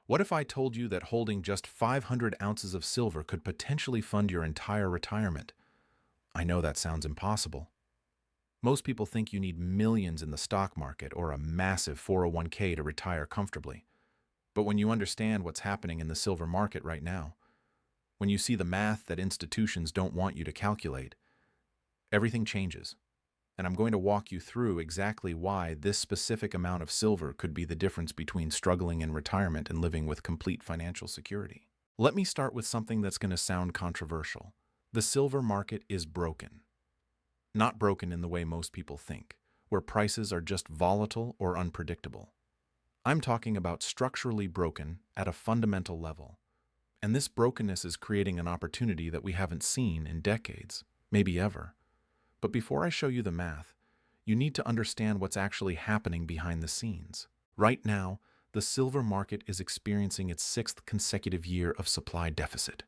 What if I told you that holding just 500 ounces of silver could potentially fund your entire retirement? I know that sounds impossible. Most people think you need millions in the stock market or a massive 401k to retire comfortably. But when you understand what's happening in the silver market right now, when you see the math that institutions don't want you to calculate, everything changes. And I'm going to walk you through exactly why this specific amount of silver could be the difference between struggling in retirement and living with complete financial security. Let me start with something that's going to sound controversial. The silver market is broken. Not broken in the way most people think, where prices are just volatile or unpredictable. I'm talking about structurally broken at a fundamental level. And this brokenness is creating an opportunity that we haven't seen in decades, maybe ever. But before I show you the math, you need to understand what's actually happening behind the scenes. Right now, the silver market is experiencing its sixth consecutive year of supply deficit.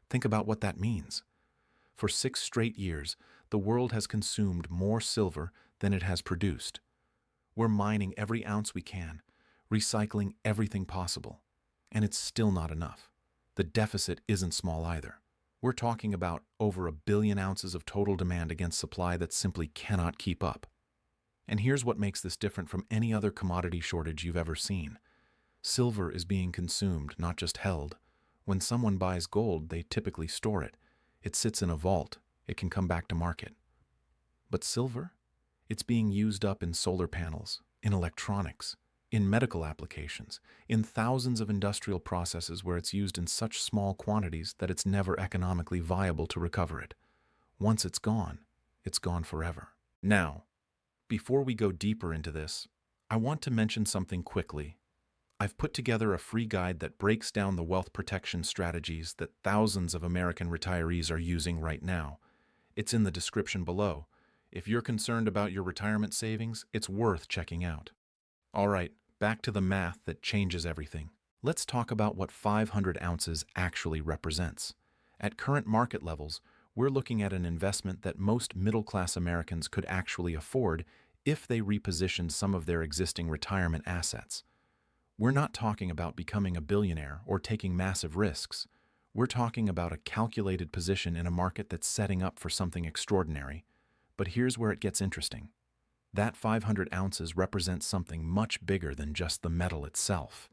Think about what that means. For 6 straight years, the world has consumed more silver than it has produced. We're mining every ounce we can, recycling everything possible, and it's still not enough. The deficit isn't small either. We're talking about over 1 billion ounces of total demand against supply that simply cannot keep up. And here's what makes this different from any other commodity shortage you've ever seen. Silver is being consumed, not just held. When someone buys gold, they typically store it. It sits in a vault. It can come back to market. But silver? It's being used up in solar panels, in electronics, in medical applications, in thousands of industrial processes where it's used in such small quantities that it's never economically viable to recover it. Once it's gone forever. Now, before we go deeper into this, I want to mention something quickly. I've put together a free guide that breaks down the wealth protection strategies that thousands of American retirees are using right now. It's in the description below. If you're concerned about your retirement savings, it's worth checking out. All right, back to the math that changes everything. Let's talk about what 500 ounces actually represents. At current market levels, we're looking at an investment that most middle-class Americans could actually afford if they repositioned some of their existing retirement assets. We're not talking about becoming a billionaire or taking massive risks. We're talking about a calculated position in a market that's setting up for something extraordinary. But here's where it gets interesting. That 500 ounces represents something much bigger than just the metal itself.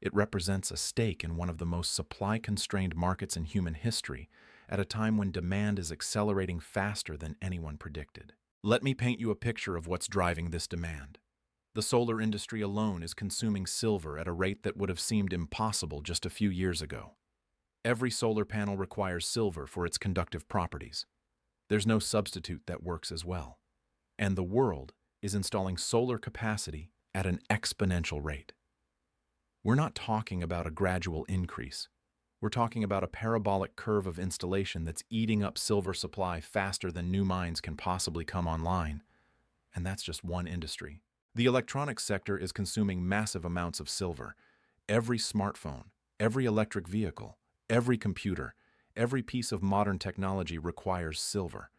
It represents a stake in one of the most supply-constrained markets in human history at a time when demand is accelerating faster than anyone predicted. Let me paint you a picture of what's driving this demand. The solar industry alone is consuming silver at a rate that would have seemed impossible just a few years ago. Every solar panel requires silver for its conductive properties. There's no substitute that works as well. And the world is installing solar capacity at an exponential rate. We're not talking about a gradual increase. We're talking about a parabolic curve of installation that's eating up silver supply faster than new mines can possibly come online. And that's just one industry. The electronics sector is consuming massive amounts of silver. Every smartphone, every electric vehicle, every computer, every piece of modern technology requires silver.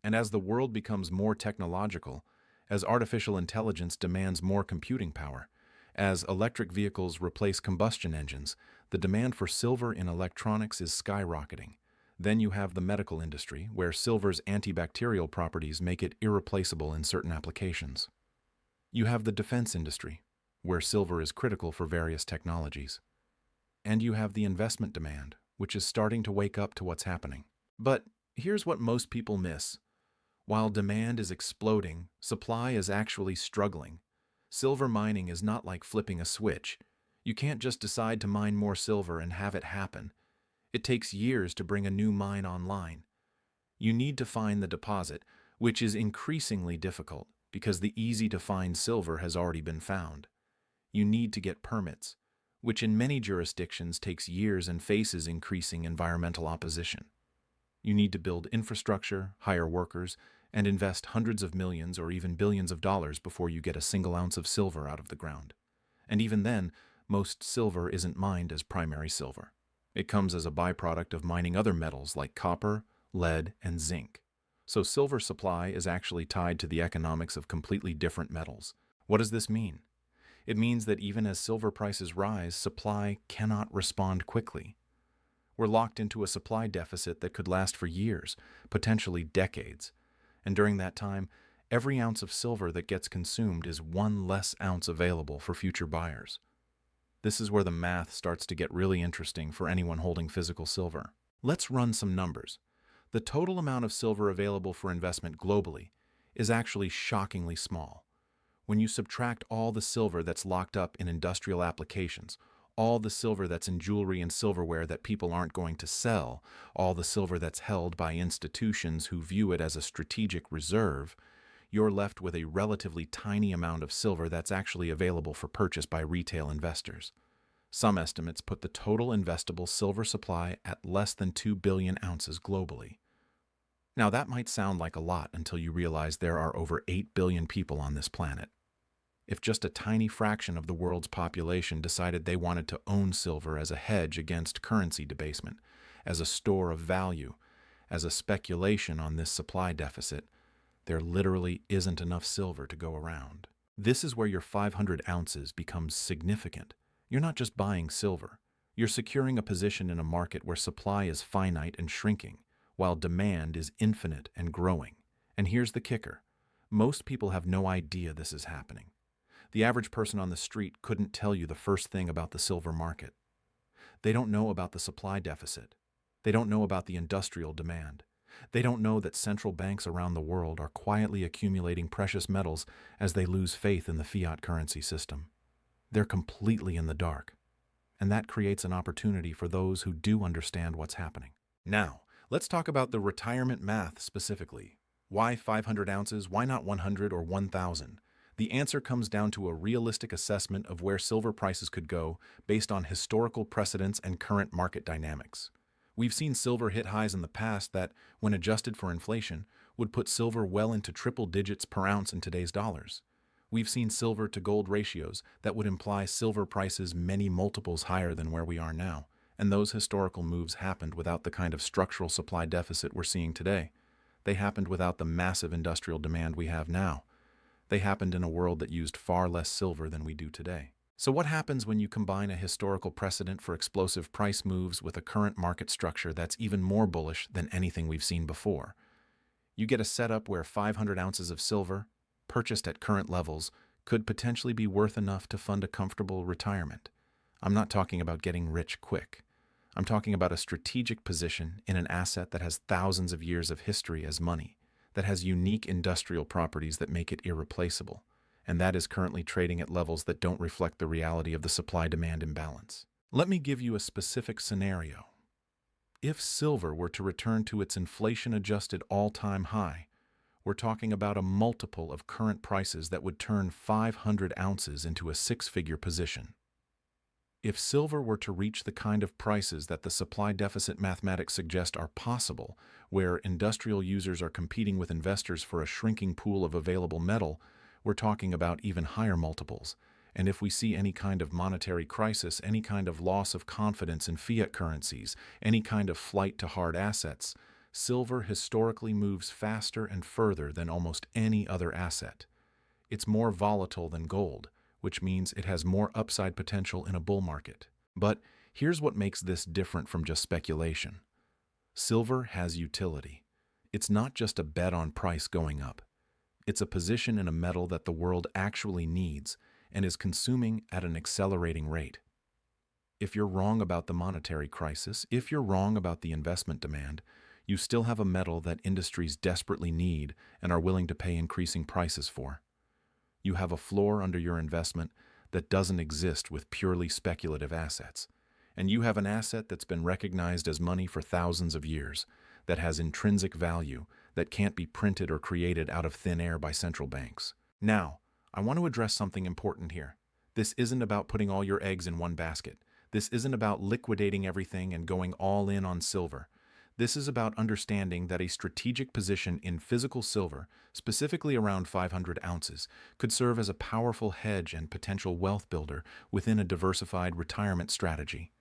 And as the world becomes more technological, as artificial intelligence demands more computing power, as electric vehicles replace combustion engines, the demand for silver in electronics is skyrocketing. Then you have the medical industry, where silver's antibacterial properties make it irreplaceable in certain applications. You have the defense industry, where silver is critical for various technologies. And you have the investment demand, which is starting to wake up to what's happening. But here's what most people miss. While demand is exploding, supply is actually struggling. Silver mining is not like flipping a switch. You can't just decide to mine more silver and have it happen. It takes years to bring a new mine online. You need to find the deposit, which is increasingly difficult because the easy-to-find silver has already been found. You need to get permits, which in many jurisdictions takes years and faces increasing environmental opposition. You need to build infrastructure, hire workers, and invest hundreds of millions or even billions of dollars before you get a single ounce of silver out of the ground. And even then, most silver isn't mined as primary silver. It comes as a byproduct of mining other metals like copper, lead, and zinc. So silver supply is actually tied to the economics of completely different metals. What does this mean? It means that even as silver prices rise, supply cannot respond quickly. We're locked into a supply deficit that could last for years, potentially decades. And during that time, every ounce of silver that gets consumed is one less ounce available for future buyers. This is where the math starts to get really interesting for anyone holding physical silver. Let's run some numbers. The total amount of silver available for investment globally is actually shockingly small. When you subtract all the silver that's locked up in industrial applications, all the silver that's in jewelry and silverware that people aren't going to sell, all the silver that's held by institutions who view it as a strategic reserve, you're left with a relatively tiny amount of silver that's actually available for purchase by retail investors. Some estimates put the total investable silver supply at less than 2 billion ounces globally. Now, that might sound like a lot until you realize there are over 8 billion people on this planet. If just a tiny fraction of the world's population decided they wanted to own silver as a hedge against currency debasement, as a store of value, as a speculation on this supply deficit, there literally isn't enough silver to go around. This is where your 500 ounces becomes significant. You're not just buying silver. You're securing a position in a market where supply is finite and shrinking, while demand is infinite and growing. And here's the kicker. Most people have no idea this is happening. The average person on the street couldn't tell you the first thing about the silver market. They don't know about the supply deficit. They don't know about the industrial demand. They don't know that central banks around the world are quietly accumulating precious metals as they lose faith in the fiat currency system. They're completely in the dark. And that creates an opportunity for those who do understand what's happening. Now, let's talk about the retirement math specifically. Why 500 ounces? Why not 100 or 1,000? The answer comes down to a realistic assessment of where silver prices could go based on historical precedents and current market dynamics. We've seen silver hit highs in the past that, when adjusted for inflation, would put silver well into triple digits per ounce in today's dollars. We've seen silver to gold ratios that would imply silver prices many multiples higher than where we are now, and those historical moves happened without the kind of structural supply deficit we're seeing today. They happened without the massive industrial demand we have now. They happened in a world that used far less silver than we do today. So what happens when you combine a historical precedent for explosive price moves with a current market structure that's even more bullish than anything we've seen before? You get a setup where 500 ounces of silver, purchased at current levels, could potentially be worth enough to fund a comfortable retirement. I'm not talking about getting rich quick. I'm talking about a strategic position in an asset that has thousands of years of history as money, that has unique industrial properties that make it irreplaceable, and that is currently trading at levels that don't reflect the reality of the supply-demand imbalance. Let me give you a specific scenario. If silver were to return to its inflation-adjusted all-time high, we're talking about a multiple of current prices that would turn 500 ounces into a six-figure position. If silver were to reach the kind of prices that the supply-deficit mathematics suggest are possible, where industrial users are competing with investors for a shrinking pool of available metal, we're talking about even higher multiples. And if we see any kind of monetary crisis, any kind of loss of confidence in fiat currencies, any kind of flight to hard assets, silver historically moves faster and further than almost any other asset. It's more volatile than gold, which means it has more upside potential in a bull market. But here's what makes this different from just speculation. Silver has utility. It's not just a bet on price going up. It's a position in a metal that the world actually needs and is consuming at an accelerating rate. If you're wrong about the monetary crisis, if you're wrong about the investment demand, you still have a metal that industries desperately need and are willing to pay increasing prices for. You have a floor under your investment that doesn't exist with purely speculative assets. And you have an asset that's been recognized as money for thousands of years, that has intrinsic value, that can't be printed or created out of thin air by central banks. Now, I want to address something important here. This isn't about putting all your eggs in one basket. This isn't about liquidating everything and going all in on silver. This is about understanding that a strategic position in physical silver, specifically around 500 ounces, could serve as a powerful hedge and potential wealth builder within a diversified retirement strategy.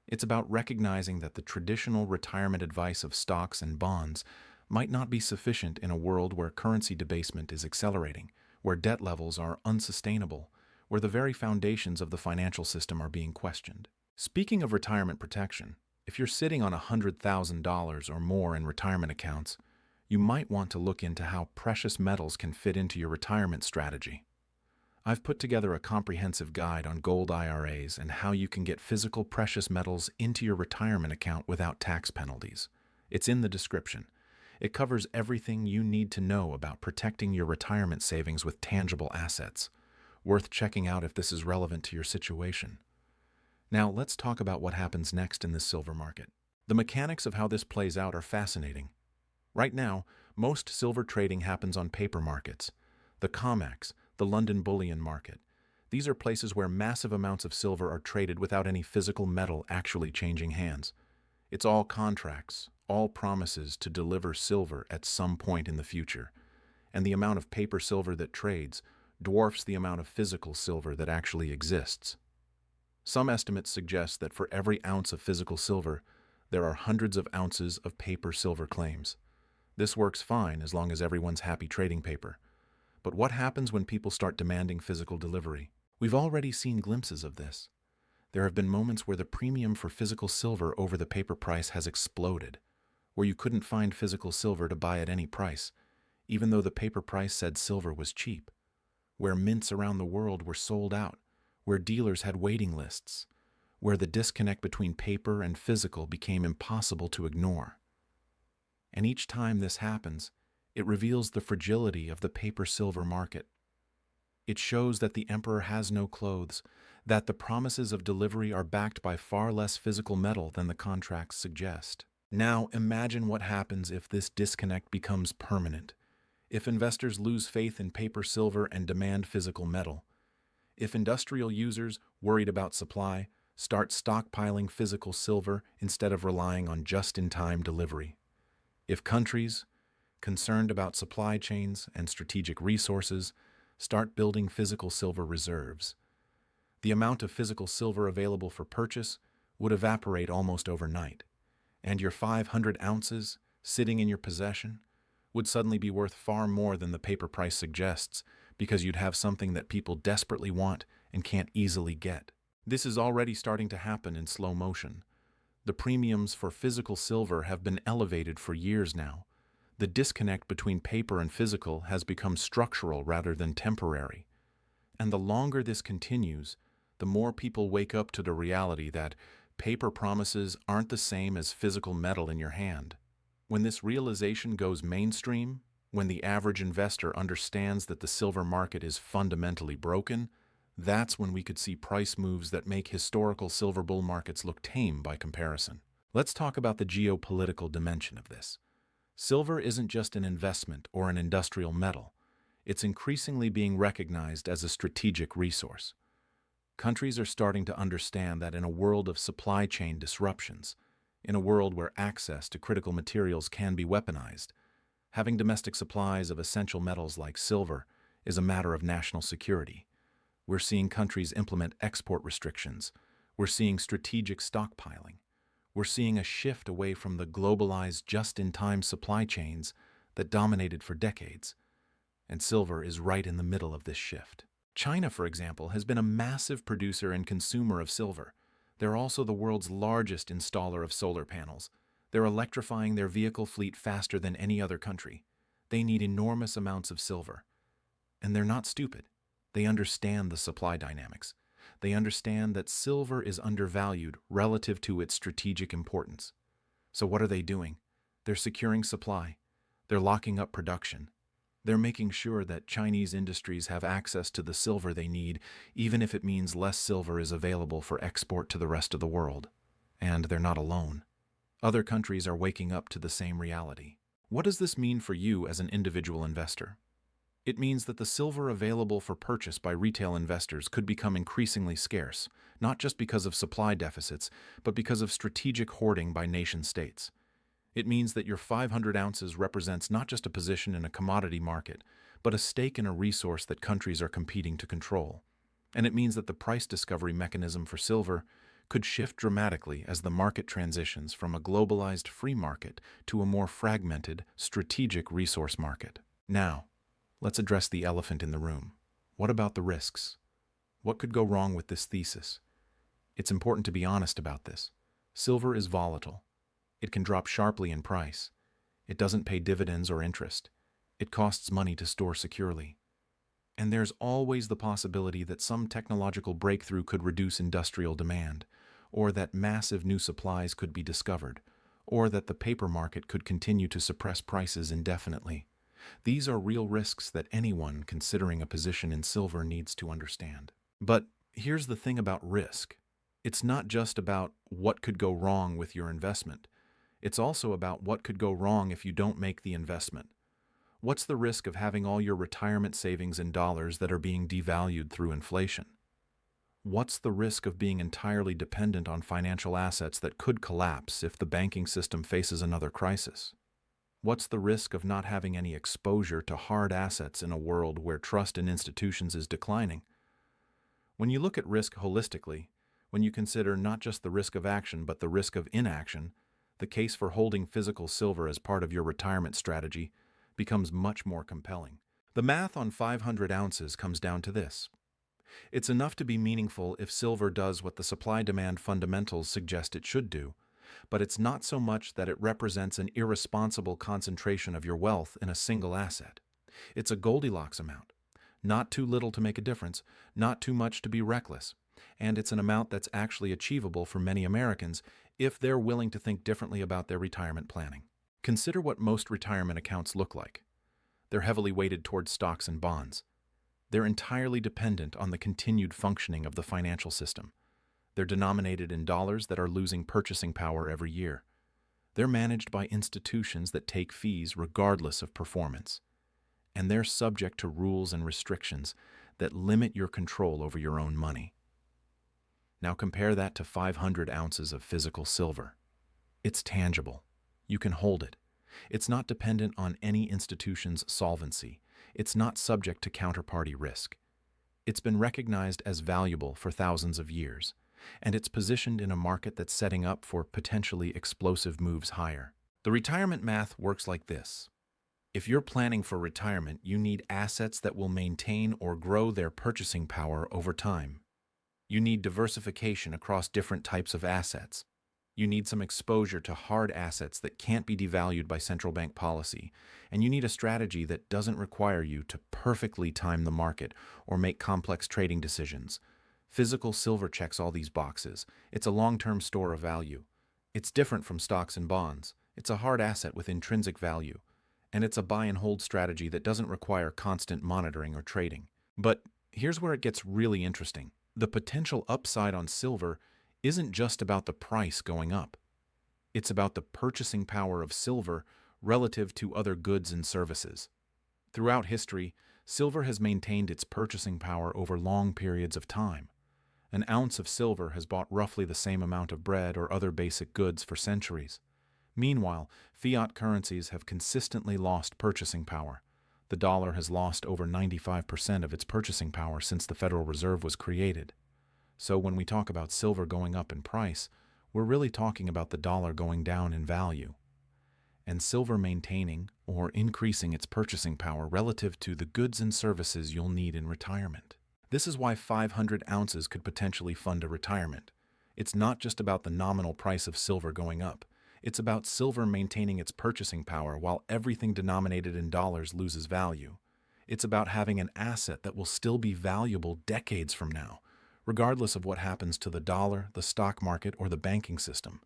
It's about recognizing that the traditional retirement advice of stocks and bonds might not be sufficient in a world where currency debasement is accelerating, where debt levels are unsustainable, where the very foundations of the financial system are being questioned. Speaking of retirement protection, if you're sitting on $100,000 or more in retirement accounts, you might want to look into how precious metals can fit into your retirement strategy. I've put together a comprehensive guide on gold IRAs and how you can get physical precious metals into your retirement account without tax penalties. It's in the description. It covers everything you need to know about protecting your retirement savings with tangible assets. Worth checking out if this is relevant to your situation. Now, let's talk about what happens next in this silver market. The mechanics of how this plays out are fascinating. Right now, most silver trading happens on paper markets. The COMEX, the London Bullion Market. These are places where massive amounts of silver are traded without any physical metal actually changing hands. It's all contracts, all promises to deliver silver at some point in the future. And the amount of paper silver that trades dwarfs the amount of physical silver that actually exists. Some estimates suggest that for every ounce of physical silver, there are hundreds of ounces of paper silver claims. This works fine as long as everyone's happy trading paper. But what happens when people start demanding physical delivery? We've already seen glimpses of this. There have been moments where the premium for physical silver over the paper price has exploded, where you couldn't find physical silver to buy at any price, even though the paper price said silver was cheap, where mints around the world were sold out, where dealers had waiting lists, where the disconnect between paper and physical became impossible to ignore. And each time this happens, it reveals the fragility of the paper-silver market. It shows that the emperor has no clothes, that the promises of delivery are backed by far less physical metal than the contracts suggest. Now, imagine what happens if this disconnect becomes permanent. If investors lose faith in paper silver and demand physical metal. If industrial users, worried about supply, start stockpiling physical silver instead of relying on just-in-time delivery. If countries, concerned about supply chains and strategic resources, start building physical silver reserves. The amount of physical silver available for purchase would evaporate almost overnight, and your 500 ounces sitting in your possession would suddenly be worth far more than the paper price suggests because you'd have something that people desperately want and can't easily get. This is already starting to happen in slow motion. The premiums for physical silver have been elevated for years now. The disconnect between paper and physical has become structural rather than temporary. And the longer this continues, the more people wake up to the reality that paper promises aren't the same as physical metal in your hand. When this realization goes mainstream, when the average investor understands that the silver market is fundamentally broken, that's when we could see price moves that make historical silver bull markets look tame by comparison. Let's talk about the geopolitical dimension of this. Silver isn't just an investment or an industrial metal. It's increasingly being recognized as a strategic resource. Countries are starting to understand that in a world of supply chain disruptions, in a world where access to critical materials can be weaponized, having domestic supplies of essential metals like silver is a matter of national security. We're seeing countries implement export restrictions. We're seeing strategic stockpiling. We're seeing a shift away from the globalized just-in-time supply chains that dominated for decades. And silver is right in the middle of this shift. China, for example, has been a massive producer and consumer of silver. They're also the world's largest installer of solar panels. They're electrifying their vehicle fleet faster than any other country. They need enormous amounts of silver. And they're not stupid. They understand the supply dynamics. They understand that silver is undervalued relative to its strategic importance. So what are they doing? They're securing supply. They're locking up production. They're making sure that Chinese industries have access to the silver they need, even if it means less silver is available for export to the rest of the world. And they're not alone. Other countries are waking up to the same reality. What does this mean for you as an individual investor? It means that the silver available for purchase by retail investors could become increasingly scarce, not just because of supply deficits, but because of strategic hoarding by nation-states. It means that your 500 ounces represents not just a position in a commodity market, but a stake in a resource that countries are competing to control. And it means that the price discovery mechanism for silver could shift dramatically as the market transitions from a globalized free market to a more fragmented, strategic resource market. Now, let's address the elephant in the room. What about the risks? What could go wrong with this thesis? It's important to be honest about this. Silver is volatile. It can drop sharply in price. It doesn't pay dividends or interest. It costs money to store securely. And there's always the possibility that some technological breakthrough could reduce industrial demand, or that massive new supplies could be discovered, or that the paper market could continue to suppress prices indefinitely. These are real risks that anyone considering a position in silver needs to understand. But here's the thing about risk. It's not just about what could go wrong with your investment. It's also about what could go wrong if you don't make the investment. What's the risk of having all your retirement savings in dollars that are being devalued through inflation? What's the risk of being entirely dependent on financial assets that could collapse if the banking system faces another crisis? What's the risk of not having any exposure to hard assets in a world where trust in institutions is declining? When you look at risk holistically, when you consider not just the risk of action but the risk of inaction, the case for holding physical silver as part of your retirement strategy becomes much more compelling. The math on 500 ounces comes down to this. It's enough to be meaningful if silver does what the supply-demand fundamentals suggest it should do, but it's not so much that it represents an irresponsible concentration of your wealth in a single asset. It's a Goldilocks amount. Not too little to make a difference, not too much to be reckless. And it's an amount that's actually achievable for many Americans if they're willing to think differently about their retirement planning. Consider what most retirement accounts look like. They're heavily weighted towards stocks and bonds. They're entirely dependent on the continued functioning of the financial system. They're denominated in dollars that are losing purchasing power every year. They're managed by institutions that take fees regardless of performance. And they're subject to rules and restrictions that limit your control over your own money. Now compare that to 500 ounces of physical silver. It's tangible. You can hold it. It's not dependent on any institution's solvency. It's not subject to counterparty risk. It's been recognized as valuable for thousands of years, and it's positioned in a market that's setting up for potentially explosive moves higher. The retirement math works like this. If you're planning for retirement, you need assets that will maintain or grow their purchasing power over time. You need diversification across different types of assets. You need some exposure to hard assets that can't be devalued by central bank policy, and you need a strategy that doesn't require you to perfectly time the market or make complex trading decisions. Physical silver checks all these boxes. It's a long-term store of value. It's different from stocks and bonds. It's a hard asset with intrinsic value, and it's a buy and hold strategy that doesn't require constant monitoring or trading. But here's where it gets really interesting. The potential upside on silver isn't just about the price going up. It's about the purchasing power of silver relative to other goods and services. Throughout history, silver has maintained its purchasing power over long periods of time. An ounce of silver has bought roughly the same amount of bread or other basic goods for centuries. Meanwhile, fiat currencies have consistently lost purchasing power. The dollar has lost over 95% of its purchasing power since the Federal Reserve was created. So when we talk about silver going up in price, we're really talking about the dollar going down in value. And silver maintaining or increasing its purchasing power relative to the goods and services you'll need in retirement. This is why 500 ounces could potentially fund a retirement. It's not just about the nominal price of silver going up. It's about silver maintaining its purchasing power while everything denominated in dollars loses value. It's about having an asset that will still be valuable decades from now, regardless of what happens to the dollar, the stock market, or the banking system.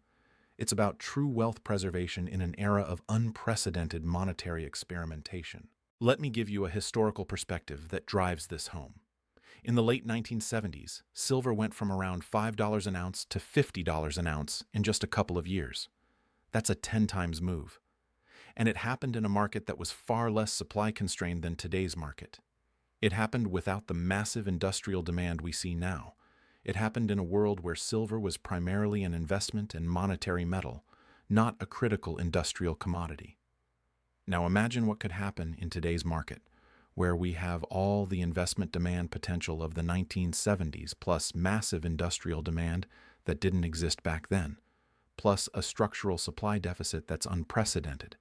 It's about true wealth preservation in an era of unprecedented monetary experimentation. Let me give you a historical perspective that drives this home. In the late 1970s, silver went from around $5 an ounce to $50 an ounce in just a couple of years. That's a 10 times move. And it happened in a market that was far less supply constrained than today's market. It happened without the massive industrial demand we see now. It happened in a world where silver was primarily an investment and monetary metal, not a critical industrial commodity. Now imagine what could happen in today's market, where we have all the investment demand potential of the 1970s plus massive industrial demand that didn't exist back then, plus a structural supply deficit that's unprecedented,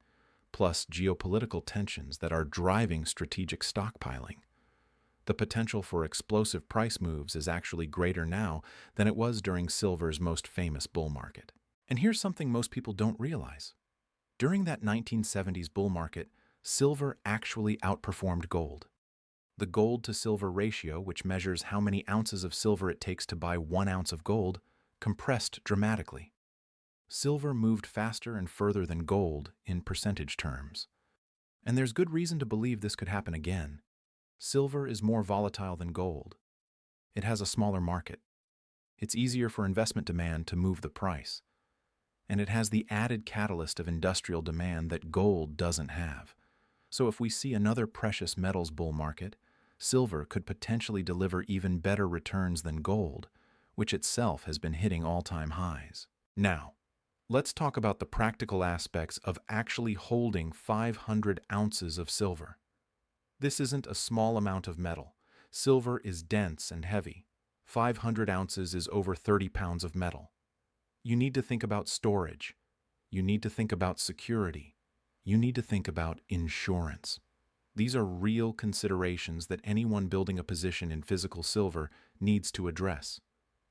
plus geopolitical tensions that are driving strategic stockpiling. The potential for explosive price moves is actually greater now than it was during silver's most famous bull market. And here's something most people don't realize. During that 1970s bull market, silver actually outperformed gold. The gold to silver ratio, which measures how many ounces of silver it takes to buy 1 ounce of gold, compressed dramatically. Silver moved faster and further than gold in percentage terms. And there's good reason to believe this could happen again. Silver is more volatile than gold. It has a smaller market. It's easier for investment demand to move the price. And it has the added catalyst of industrial demand that gold doesn't have. So if we see another precious metals bull market, silver could potentially deliver even better returns than gold, which itself has been hitting all-time highs. Now, let's talk about the practical aspects of actually holding 500 ounces of silver. This isn't a small amount of metal. Silver is dense and heavy. 500 ounces is over 30 pounds of metal. You need to think about storage. You need to think about security. You need to think about insurance. These are real considerations that anyone building a position in physical silver needs to address.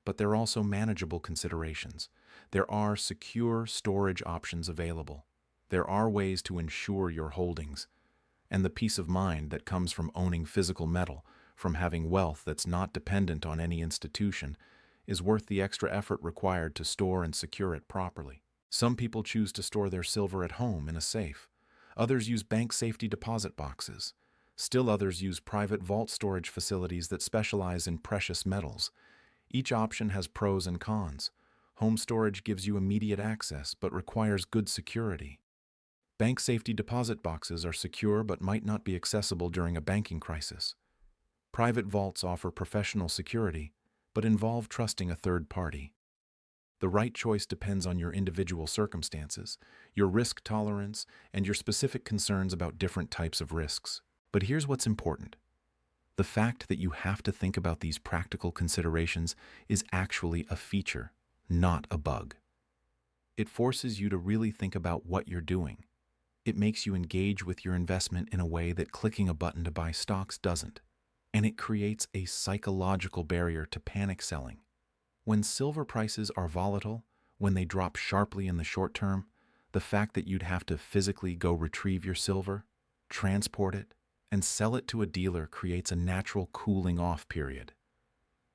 But they're also manageable considerations. There are secure storage options available. There are ways to insure your holdings. And the peace of mind that comes from owning physical metal, from having wealth that's not dependent on any institution, is worth the extra effort required to store and secure it properly. Some people choose to store their silver at home in a safe. Others use bank safety deposit boxes. Still others use private vault storage facilities that specialize in precious metals. Each option has pros and cons. Home storage gives you immediate access but requires good security. Bank safety deposit boxes are secure but might not be accessible during a banking crisis. Private vaults offer professional security but involve trusting a third party. The right choice depends on your individual circumstances, your risk tolerance, and your specific concerns about different types of risks. But here's what's important. The fact that you have to think about these practical considerations is actually a feature, not a bug. It forces you to really think about what you're doing. It makes you engage with your investment in a way that clicking a button to buy stocks doesn't. And it creates a psychological barrier to panic selling. When silver prices are volatile, when they drop sharply in the short term, the fact that you'd have to physically go retrieve your silver, transport it, and sell it to a dealer creates a natural cooling off period.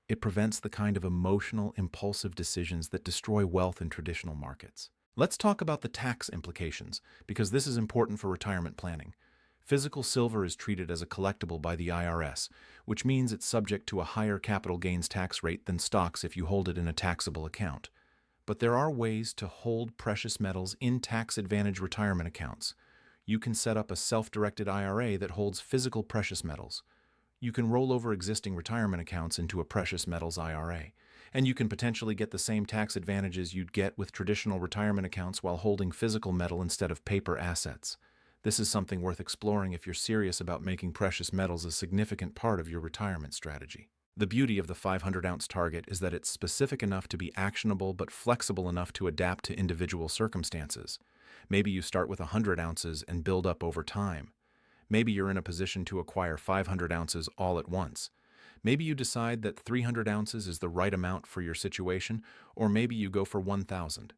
It prevents the kind of emotional, impulsive decisions that destroy wealth in traditional markets. Let's talk about the tax implications, because this is important for retirement planning. Physical silver is treated as a collectible by the IRS, which means it's subject to a higher capital gains tax rate than stocks if you hold it in a taxable account. But there are ways to hold precious metals in tax-advantaged retirement accounts. You can set up a self-directed IRA that holds physical precious metals. You can roll over existing retirement accounts into a precious metals IRA. And you can potentially get the same tax advantages you'd get with traditional retirement accounts while holding physical metal instead of paper assets. This is something worth exploring if you're serious about making precious metals a significant part of your retirement strategy. The beauty of the 500-ounce target is that it's specific enough to be actionable but flexible enough to adapt to individual circumstances. Maybe you start with 100 ounces and build up over time. Maybe you're in a position to acquire 500 ounces all at once. Maybe you decide that 300 ounces is the right amount for your situation, or maybe you go for 1,000.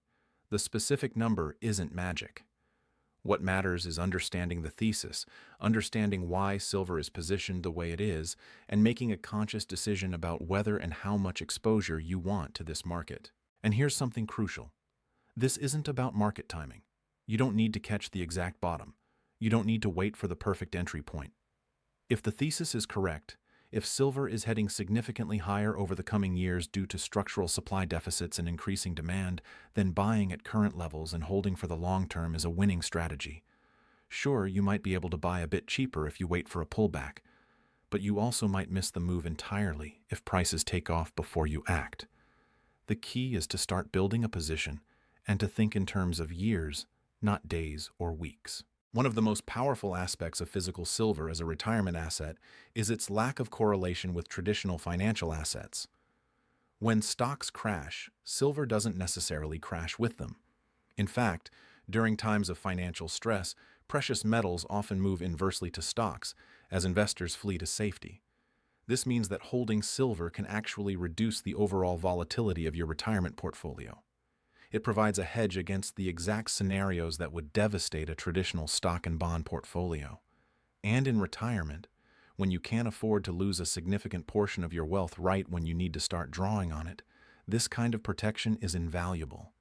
The specific number isn't magic. What matters is understanding the thesis, understanding why silver is positioned the way it is, and making a conscious decision about whether and how much exposure you want to this market. And here's something crucial. This isn't about market timing. You don't need to catch the exact bottom. You don't need to wait for the perfect entry point. If the thesis is correct, if silver is heading significantly higher over the coming years due to structural supply deficits and increasing demand, then buying at current levels and holding for the long term is a winning strategy. Sure, you might be able to buy a bit cheaper if you wait for a pullback, but you also might miss the move entirely if prices take off before you act. The key is to start building a position and to think in terms of years, not days or weeks. One of the most powerful aspects of physical silver as a retirement asset is its lack of correlation with traditional financial assets. When stocks crash, silver doesn't necessarily crash with them. In fact, during times of financial stress, precious metals often move inversely to stocks as investors flee to safety. This means that holding silver can actually reduce the overall volatility of your retirement portfolio. It provides a hedge against the exact scenarios that would devastate a traditional stock and bond portfolio. And in retirement, when you can't afford to lose a significant portion of your wealth right when you need to start drawing on it, this kind of protection is invaluable.